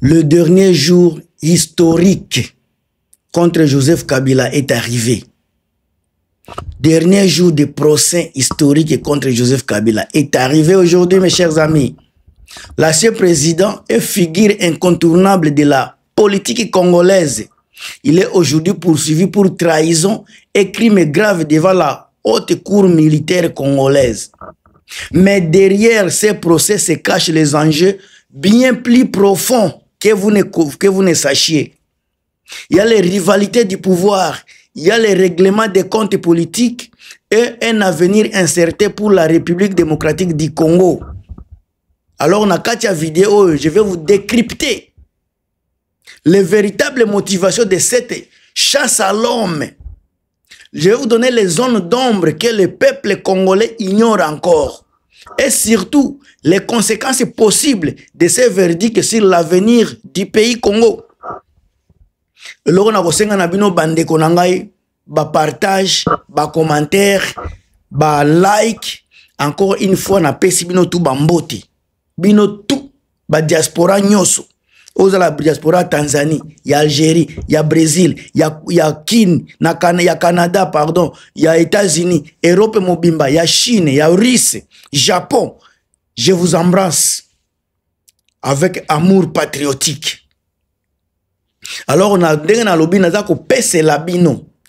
Le dernier jour historique contre Joseph Kabila est arrivé. Dernier jour de procès historique contre Joseph Kabila est arrivé aujourd'hui, mes chers amis. L'ancien président est figure incontournable de la politique congolaise. Il est aujourd'hui poursuivi pour trahison et crimes graves devant la haute cour militaire congolaise. Mais derrière ces procès se cachent les enjeux bien plus profonds que vous ne sachiez. Il y a les rivalités du pouvoir, il y a les règlements des comptes politiques et un avenir incertain pour la République démocratique du Congo. Alors, dans cette vidéo, je vais vous décrypter les véritables motivations de cette chasse à l'homme. Je vais vous donner les zones d'ombre que le peuple congolais ignore encore. Et surtout, les conséquences possibles de ces verdicts sur l'avenir du pays Congo. Alors, on a besoin de bande konangai, ba partage, ba commentaire, ba like. Encore une fois, na pesi bino tout bambote. Bino tout, ba diaspora nyoso. Oza la diaspora Tanzanie, il y a Algérie, il y a Brésil, il y a Kin, il y a Canada, pardon, il y a États-Unis, Europe Mobimba, il y a Chine, il y a Russie, Japon. Je vous embrasse avec amour patriotique. Alors, on a dans lobby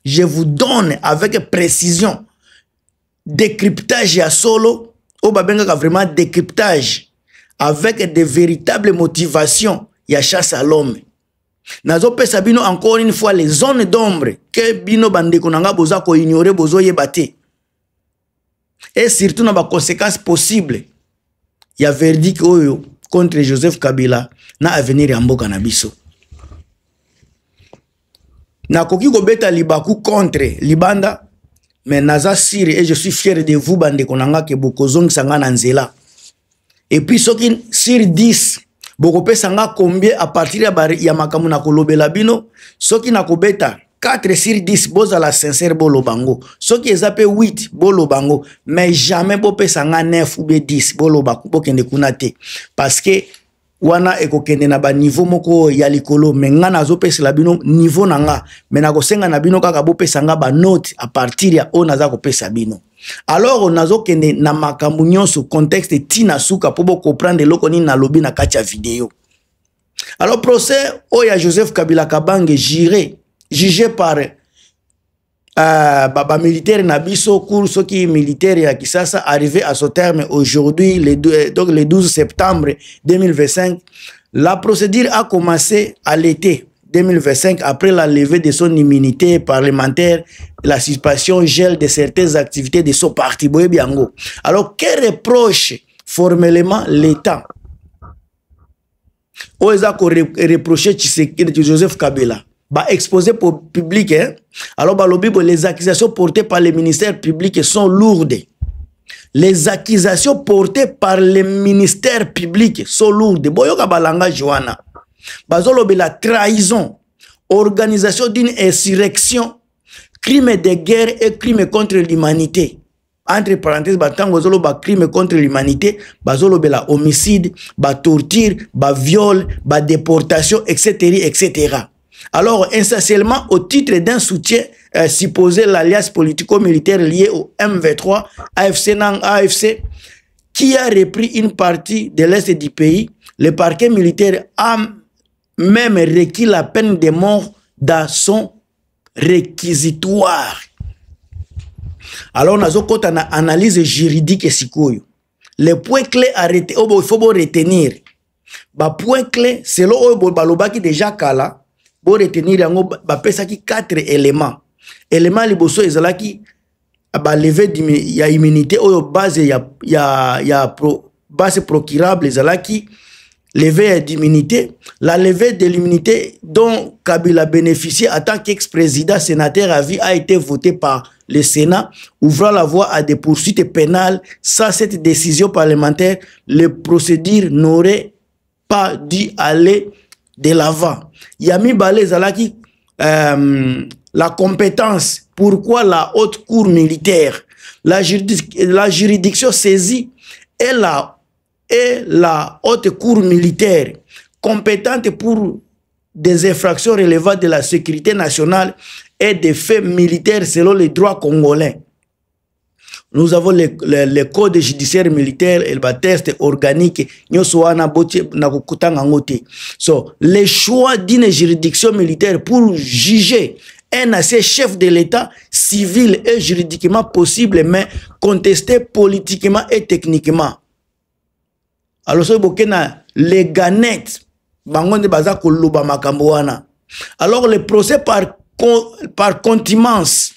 je vous donne avec précision décryptage à solo, ou vraiment décryptage avec des véritables motivations. Il y a chasse à l'homme. Nazo pesa bino encore une fois les zones d'ombre que bino bande konanga boza ko ignorer bozo yebate. Et surtout na ba conséquences possibles. Il y a verdict oyo contre Joseph Kabila na avenir ya mboka na biso. Na koki ko beta libaku contre libanda mais naza sire et je suis fier de vous bande konanga ke bokozong sanga na nzela. Et puis soki sur 10 Bokope sanga combien à partir ya makamu na kolobela bino soki na kobeta 4 sur 10 boza la sincère bolo bango soki ezape 8 bolo bango mais jamais bope sanga 9 ou 10 bolo bakubo kende kunate parce que wana ekokende na ba niveau moko ya likolo mais nga nazo pesa la bino niveau nanga mais na kosenga na bino kaka bope sanga ba note à partir ya o naza kopesa bino. Alors on a kende na makambu nyonso contexte tina suka pour comprendre loko ni na lobi na kacha vidéo. Alors procès oya Joseph Kabila Kabange jugé par baba militaire na biso course qui militaire ya Kisasa arrivé à son terme aujourd'hui donc le 12 septembre 2025. La procédure a commencé à l'été 2025 après la levée de son immunité parlementaire, la suspension gel de certaines activités de son parti. Alors, que reproche formellement l'État? On a reproché Joseph Kabila. Exposé pour le public. Alors, les accusations portées par le ministère public sont lourdes. Les accusations portées par le ministère public sont lourdes. Boyoka balanga Joana. Bazolobe la trahison, organisation d'une insurrection, crime de guerre et crime contre l'humanité. Entre parenthèses, bazolobe crime contre l'humanité, bazolobe la homicide, torture, viol, déportation, etc., etc. Alors, essentiellement, au titre d'un soutien supposé l'alliance politico-militaire liée au M23, AFC, qui a repris une partie de l'Est du pays, le parquet militaire a même requis la peine de mort dans son réquisitoire. Alors, on a une analyse juridique et sikoyo. Les points clés à retenir, il faut retenir. Les points clés, selon Balobaki déjà kala, pour retenir, il 4 éléments. Élément liboso ezalaki levé ya immunité ou base base procurable ezalaki levée d'immunité, la levée de l'immunité dont Kabila bénéficiait en tant qu'ex-président sénateur à vie a été votée par le Sénat, ouvrant la voie à des poursuites pénales. Sans cette décision parlementaire, les procédures n'auraient pas dû aller de l'avant. Yami Balé Zalaki, la compétence, pourquoi la haute cour militaire, la juridiction saisie et la haute cour militaire compétente pour des infractions relevant de la sécurité nationale et des faits militaires selon les droits congolais. Nous avons le code judiciaire militaire et le test organique. So, le choix d'une juridiction militaire pour juger un ancien chef de l'État civil est juridiquement possible, mais contesté politiquement et techniquement. Alors, ce les ganettes, alors, le procès par contumace,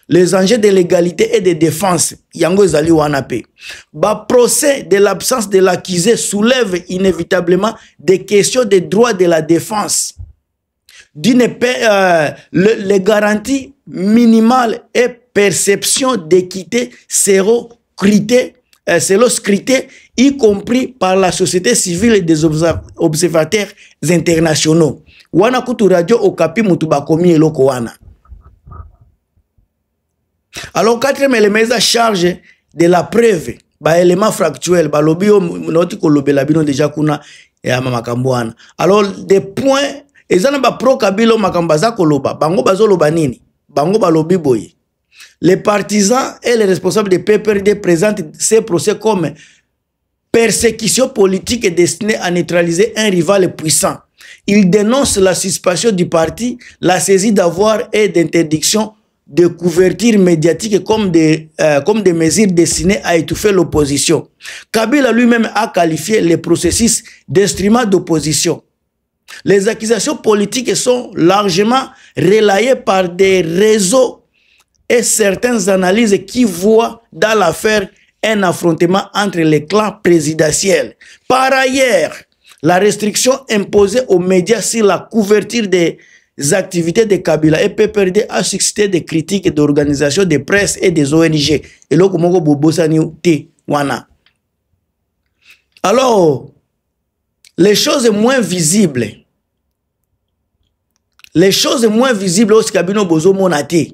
les enjeux de l'égalité et de défense, yango ezali wana pe. Ba procès de l'absence de l'accusé soulève inévitablement des questions de droit de la défense. Les garanties minimales et perception d'équité seront scrutées, y compris par la société civile et des observateurs internationaux. Wana kutu radio okapi mutuba komi eloko wana. Alors, quatrième élément, est à charge de la preuve. Ba élément factuel, ba lobby notiko lobela bino déjà kuna ya makamboana. Alors, des points, ezana ba pro kabilo makambaza koloba, bango bazo loba nini? Bango ba lobby boy. Les partisans et les responsables de PPRD présentent ces procès comme persécution politique destinée à neutraliser un rival puissant. Ils dénoncent la suspension du parti, la saisie d'avoir et d'interdiction de couverture médiatique comme des mesures destinées à étouffer l'opposition. Kabila lui-même a qualifié les processus d'instruments d'opposition. Les accusations politiques sont largement relayées par des réseaux et certaines analyses qui voient dans l'affaire un affrontement entre les clans présidentiels. Par ailleurs, la restriction imposée aux médias sur la couverture des activités de Kabila et PPRD a suscité des critiques d'organisations de presse et des ONG. Alors, les choses moins visibles aussi Kabino Bozo Monate.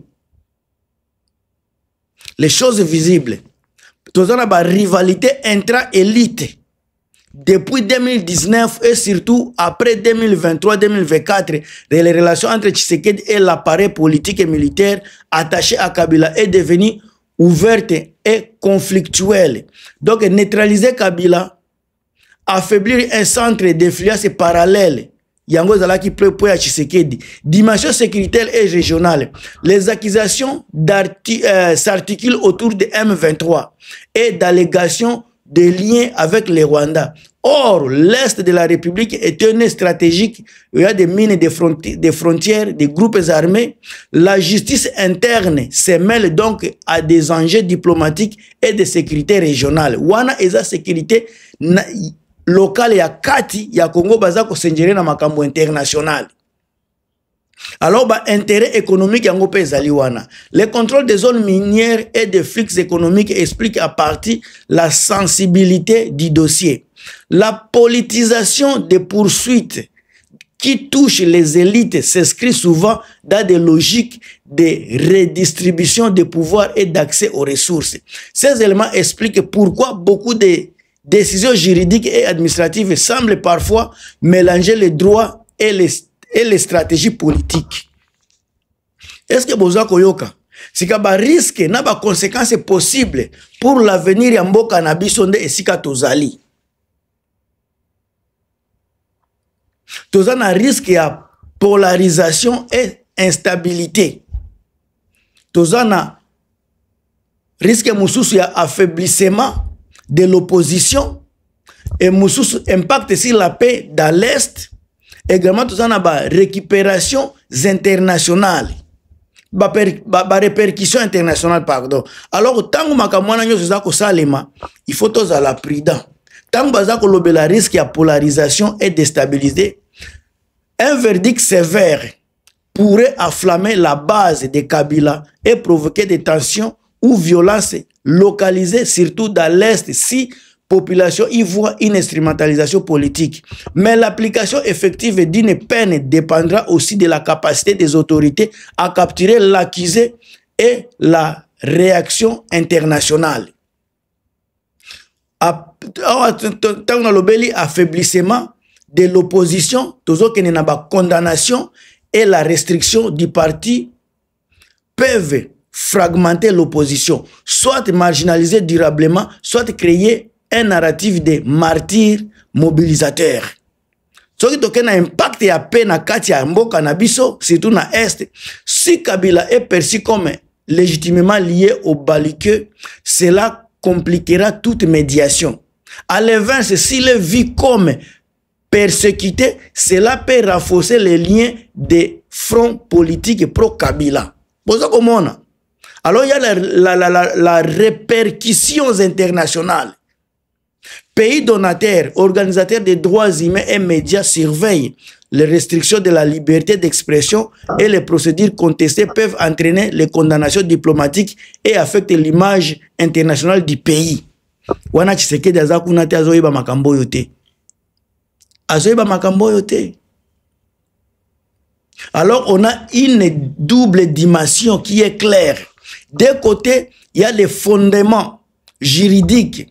Les choses visibles. Tout ça, la rivalité intra-élite. Depuis 2019 et surtout après 2023-2024, les relations entre Tshisekedi et l'appareil politique et militaire attaché à Kabila est devenue ouverte et conflictuelle. Donc, neutraliser Kabila, affaiblir un centre d'influence parallèle, Yango Zalaki pour Tshisekedi, dimension sécuritaire et régionale. Les accusations s'articulent autour de M23 et d'allégations de liens avec les Rwandais. Or, l'Est de la République est un stratégique. Il y a des mines des frontières, des groupes armés. La justice interne se mêle donc à des enjeux diplomatiques et de sécurité régionale. Wana eza sécurité locale ya kati ya Congo baza ko senjere na makambo international. Alors, intérêt économique yango pe ezali wana. Le contrôle des zones minières et des flux économiques explique à partie la sensibilité du dossier. La politisation des poursuites qui touchent les élites s'inscrit souvent dans des logiques de redistribution de pouvoir et d'accès aux ressources. Ces éléments expliquent pourquoi beaucoup de décisions juridiques et administratives semblent parfois mélanger les droits et les stratégies politiques. Est-ce que Boza Koyoka, si ka ba risque na ba conséquences possibles pour l'avenir ya mboka na biso nde esika tozali. Tozana risque ya polarisation et instabilité. Tozana risque mususu ya affaiblissement de l'opposition et mususu impact sur la paix dans l'Est. Également, tout ça na ba récupération internationale, ba répercussion internationale, pardon. Alors, tant que makamwana nyo zako salema, il faut tous à la prudent. Tant que bazako lobela risque ya polarisation et déstabiliser, un verdict sévère pourrait enflammer la base de Kabila et provoquer des tensions ou violences localisées, surtout dans l'Est, si population y voit une instrumentalisation politique. Mais l'application effective d'une peine dépendra aussi de la capacité des autorités à capturer l'accusé et la réaction internationale. Tant que l'obéli affaiblissement de l'opposition, toujours qu'il n'y a pas condamnation et la restriction du parti peuvent fragmenter l'opposition, soit marginaliser durablement, soit créer un narratif de martyrs mobilisateurs. Ce qui a un impact et à peine à Katia Mboka Nabiso, surtout dans l'Est, si Kabila est perçu comme légitimement lié au Balique, cela compliquera toute médiation. À l'inverse, s'il est vu comme persécuté, cela peut renforcer les liens des fronts politiques pro-Kabila. Alors il y a la répercussions internationales. Pays donataires, organisateurs des droits humains et médias surveillent les restrictions de la liberté d'expression et les procédures contestées peuvent entraîner les condamnations diplomatiques et affecter l'image internationale du pays. Wana Tshisekedi azakuna te azoyeba makambo yote. Azoyeba makambo yote. Alors on a une double dimension qui est claire. D'un côté, il y a les fondements juridiques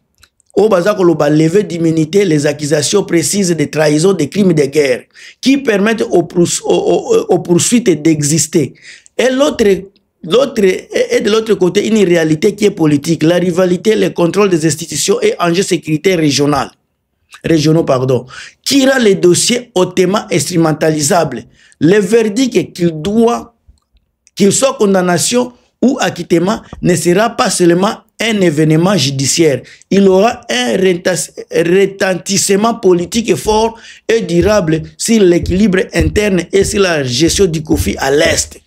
au bazakoloba lever d'immunité les accusations précises de trahison, de crimes de guerre qui permettent aux poursuites d'exister. Et de l'autre côté, une réalité qui est politique, la rivalité, le contrôle des institutions et enjeux sécuritaires régionaux, qui rend les dossiers hautement instrumentalisables. Le verdict qu'il soit condamnation ou acquittement ne sera pas seulement un événement judiciaire. Il aura un retentissement politique fort et durable sur l'équilibre interne et sur la gestion du conflit à l'Est.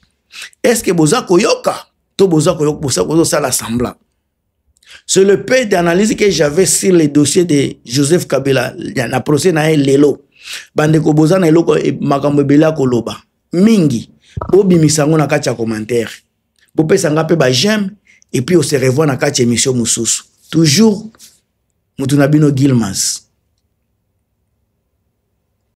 Est-ce que Bozako Yoka? To Bozako Yoka, ça l'assemble. C'est le peu d'analyse que j'avais sur les dossiers de Joseph Kabila. Il y a un procès na lelo. Bandeko Bozana eloko makambo bela koloba. Mingi. Bobi misango na kacha commentaire. Bopé sanga pe ba j'aime. Et puis on se revoit dans 4 émissions Moussous. Toujours Moutounabino Gilmas.